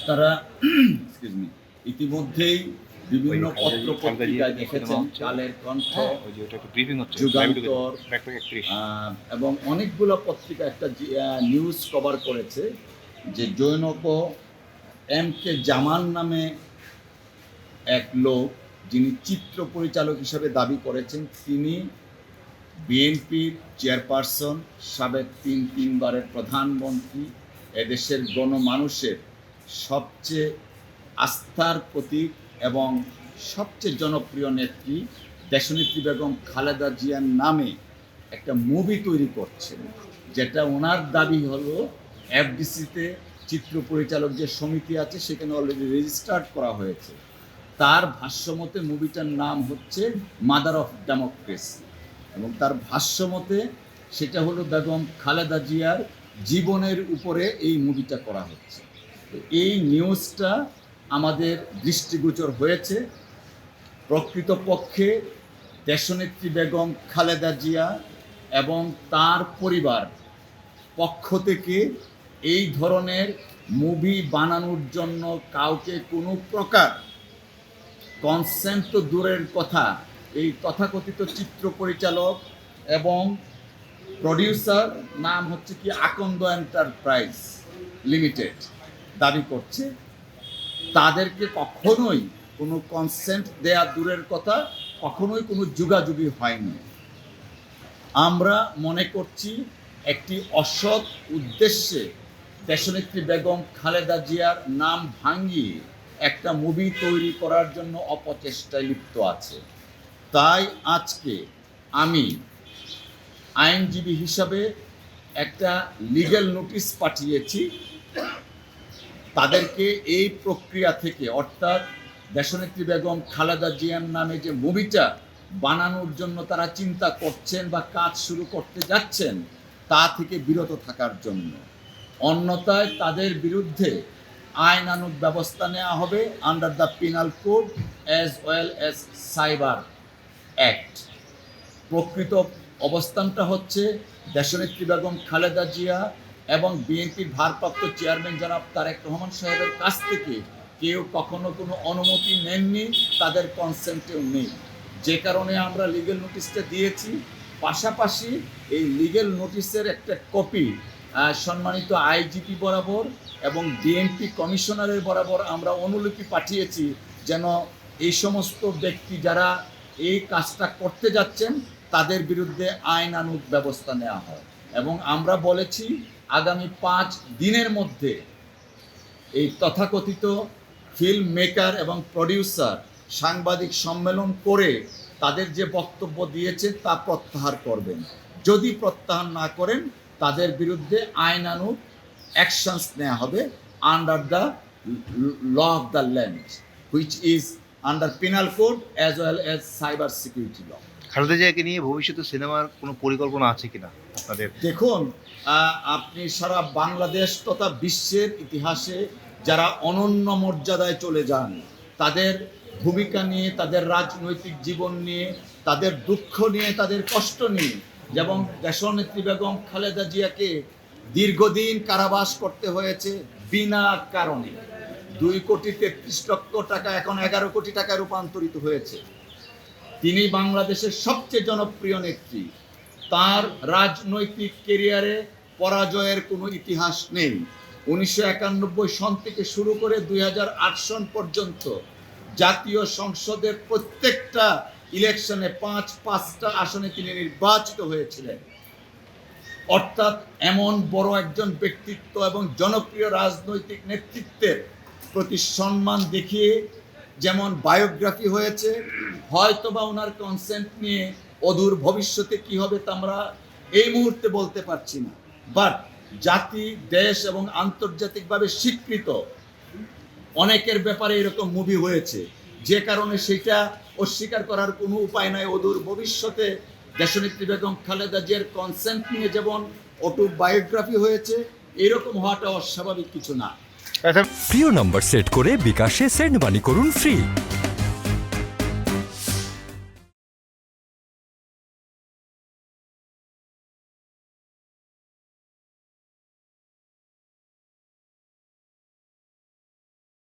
আপনারা ইতিমধ্যেই বিভিন্ন পত্র পত্রিকায় দেখেছেন, কালের কণ্ঠ, যুগান্তর এবং অনেকগুলো পত্রিকা একটা নিউজ কভার করেছে যে জৈনক এম কে জামান নামে এক লোক, যিনি চিত্র পরিচালক হিসেবে দাবি করেছেন, তিনি বিএনপির চেয়ারপারসন, সাবেক তিনবারের প্রধানমন্ত্রী, এদেশের গণমানুষের সবচেয়ে আস্থার প্রতীক এবং সবচেয়ে জনপ্রিয় নেত্রী দেশনেত্রী বেগম খালেদা জিয়ার নামে একটা মুভি তৈরি করছেন, যেটা ওনার দাবি হলো এফডিসিতে চিত্র পরিচালক যে সমিতি আছে সেখানে অলরেডি রেজিস্টার্ড করা হয়েছে। তার ভাষ্যমতে মুভিটার নাম হচ্ছে মাদার অফ ডেমোক্রেসি এবং তার ভাষ্যমতে সেটা হলো বেগম খালেদা জিয়ার জীবনের উপরে এই মুভিটা করা হচ্ছে। এই নিউজটা আমাদের দৃষ্টিগোচর হয়েছে। প্রকৃতপক্ষে দেশনেত্রী বেগম খালেদা জিয়া এবং তার পরিবার পক্ষ থেকে এই ধরনের মুভি বানানোর জন্য কাউকে কোনো প্রকার কনসেন্ট তো দূরের কথা, এই তথাকথিত চিত্র পরিচালক এবং প্রডিউসার নাম হচ্ছে কি আকন্দ এন্টারপ্রাইজ লিমিটেড দাবি করছে, তাদেরকে কখনোই কোনো কনসেন্ট দেয়া দূরের কথা, কখনোই কোনো যুগাযুগি হয়নি। আমরা মনে করছি একটি অসৎ উদ্দেশ্যে দেশনেত্রী বেগম খালেদা জিয়ার নাম ভাঙিয়ে একটা মুভি তৈরি করার জন্য অপচেষ্টায় লিপ্ত আছে। তাই আজকে আমি আইনজীবী হিসাবে একটা লিগ্যাল নোটিশ পাঠিয়েছি তাদেরকে এই প্রক্রিয়া থেকে, অর্থাৎ দেশনেত্রী বেগম খালেদা জিয়ার নামে যে মুভিটা বানানোর জন্য তারা চিন্তা করছেন বা কাজ শুরু করতে যাচ্ছেন তা থেকে বিরত থাকার জন্য। অন্যথায় তাদের বিরুদ্ধে আইনানুগ ব্যবস্থা নেওয়া হবে under the penal code as well as cyber act. প্রকৃত অবস্থানটা হচ্ছে দেশনেত্রী বেগম খালেদা জিয়া এবং বিএনপির ভারপ্রাপ্ত চেয়ারম্যান জনাব তারেক রহমান সাহেবের কাছ থেকে কেউ কখনো কোনো অনুমতি নেননি, তাদের কনসেন্টেও নেই, যে কারণে আমরা লিগ্যাল নোটিশটা দিয়েছি। পাশাপাশি এই লিগ্যাল নোটিশের একটা কপি সম্মানিত আইজিপি বরাবর এবং ডিএমপি কমিশনারের বরাবর আমরা অনুলিপি পাঠিয়েছি, যেন এই সমস্ত ব্যক্তি যারা এই কাজটা করতে যাচ্ছেন তাদের বিরুদ্ধে আইনানুগ ব্যবস্থা নেওয়া হয়। এবং আমরা বলেছি আগামী 5 দিনের মধ্যে এই তথাকথিত ফিল্ম মেকার এবং প্রডিউসার সাংবাদিক সম্মেলন করে তাদের যে বক্তব্য দিয়েছে তা প্রত্যাহার করবেন। যদি প্রত্যাহার না করেন তাদের বিরুদ্ধে আইনানুগ অ্যাকশনস নেওয়া হবে under the law of the land, which is under penal code as well as cyber security law. Khaleda জিয়াকে নিয়ে ভবিষ্যতে সিনেমার কোনো পরিকল্পনা আছে কিনা আপনাদের? দেখুন, আপনি সারা বাংলাদেশ তথা বিশ্বের ইতিহাসে যারা অনন্য মর্যাদায় চলে যান, তাদের ভূমিকা নিয়ে, তাদের রাজনৈতিক জীবন নিয়ে, তাদের দুঃখ নিয়ে, তাদের কষ্ট নিয়ে, যেমন দেশনেত্রী বেগম খালেদা জিয়াকে দীর্ঘদিন কারাবাস করতে হয়েছে বিনা কারণে। 2,33,00,000 টাকা এখন 11 কোটি টাকায় রূপান্তরিত হয়েছে। তিনি বাংলাদেশের সবচেয়ে জনপ্রিয় নেত্রী। তার রাজনৈতিক কেরিয়ারে পরাজয়ের কোনো ইতিহাস নেই। 1991 সন থেকে শুরু করে 2008 সন পর্যন্ত জাতীয় সংসদের প্রত্যেকটা ইলেকশনে 5টা আসনে তিনি নির্বাচিত হয়েছিলেন। অর্থাৎ এমন বড় একজন ব্যক্তিত্ব এবং জনপ্রিয় রাজনৈতিক নেতৃত্বের প্রতি সম্মান দেখিয়ে যেমন বায়োগ্রাফি হয়েছে, হয়তোবা ওনার কনসেন্ট নিয়ে অদূর ভবিষ্যতে কি হবে তা আমরা এই মুহূর্তে বলতে পারছি না। বাট জাতি, দেশ এবং আন্তর্জাতিকভাবে স্বীকৃত অনেকের ব্যাপারে এরকম মুভি হয়েছে, যে কারণে সেটা অস্বীকার করার কোনো উপায় নাই। অদূর ভবিষ্যতে দেশনেত্রী বেগম খালেদা জিয়ার কনসেন্ট নিয়ে যেমন অটোবায়োগ্রাফি হয়েছে, এরকম হওয়াটা অস্বাভাবিক কিছু না। প্রিয় নম্বর সেট করে বিকাশে সেন্ড মানি করুন ফ্রি।